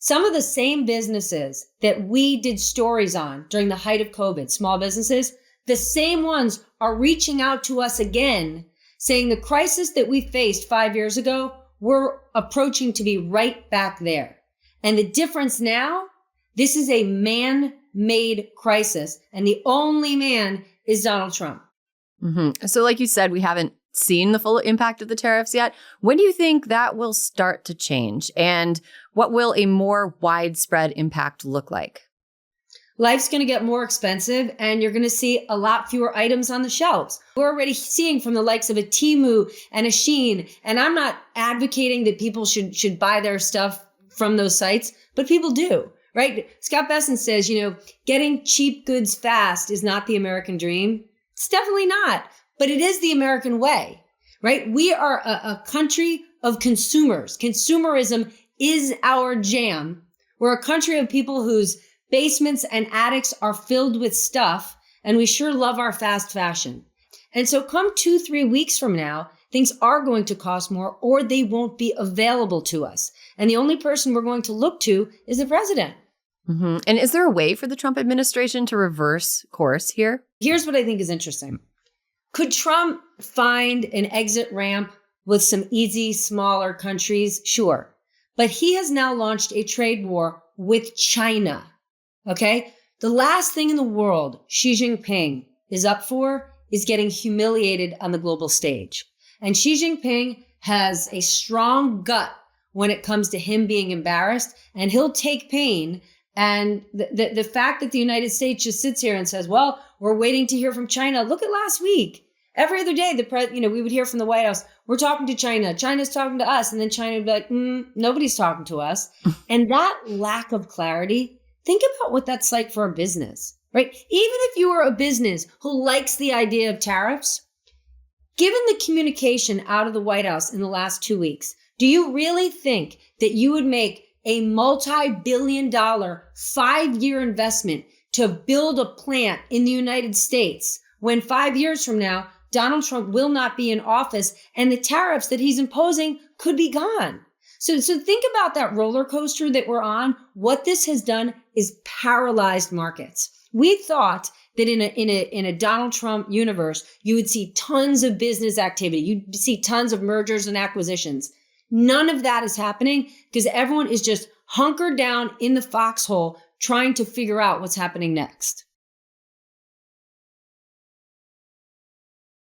Some of the same businesses that we did stories on during the height of COVID, small businesses, the same ones are reaching out to us again, saying the crisis that we faced 5 years ago, we're approaching to be right back there. And the difference now, this is a man-made crisis, and the only man is Donald Trump. Mm-hmm. So like you said, we haven't seen the full impact of the tariffs yet. When do you think that will start to change? And what will a more widespread impact look like? Life's going to get more expensive, and you're going to see a lot fewer items on the shelves. We're already seeing from the likes of a Temu and a Shein, and I'm not advocating that people should buy their stuff from those sites, but people do, right? Scott Besson says, getting cheap goods fast is not the American dream. It's definitely not, but it is the American way, right? We are a country of consumers. Consumerism is our jam. We're a country of people whose basements and attics are filled with stuff, and we sure love our fast fashion. And so come 2-3 weeks from now, things are going to cost more, or they won't be available to us. And the only person we're going to look to is the president. Mm-hmm. And is there a way for the Trump administration to reverse course here? Here's what I think is interesting. Could Trump find an exit ramp with some easy, smaller countries? Sure. But he has now launched a trade war with China. Okay? The last thing in the world Xi Jinping is up for is getting humiliated on the global stage. And Xi Jinping has a strong gut when it comes to him being embarrassed, and he'll take pain. And the fact that the United States just sits here and says, well, we're waiting to hear from China. Look at last week. Every other day, we would hear from the White House, we're talking to China. China's talking to us. And then China would be like, nobody's talking to us. And that lack of clarity, think about what that's like for a business, right? Even if you are a business who likes the idea of tariffs, given the communication out of the White House in the last 2 weeks, do you really think that you would make a multi-billion-dollar 5-year investment to build a plant in the United States when 5 years from now, Donald Trump will not be in office and the tariffs that he's imposing could be gone? So think about that roller coaster that we're on. What this has done is paralyzed markets. We thought that in a Donald Trump universe, you would see tons of business activity. You'd see tons of mergers and acquisitions. None of that is happening because everyone is just hunkered down in the foxhole trying to figure out what's happening next.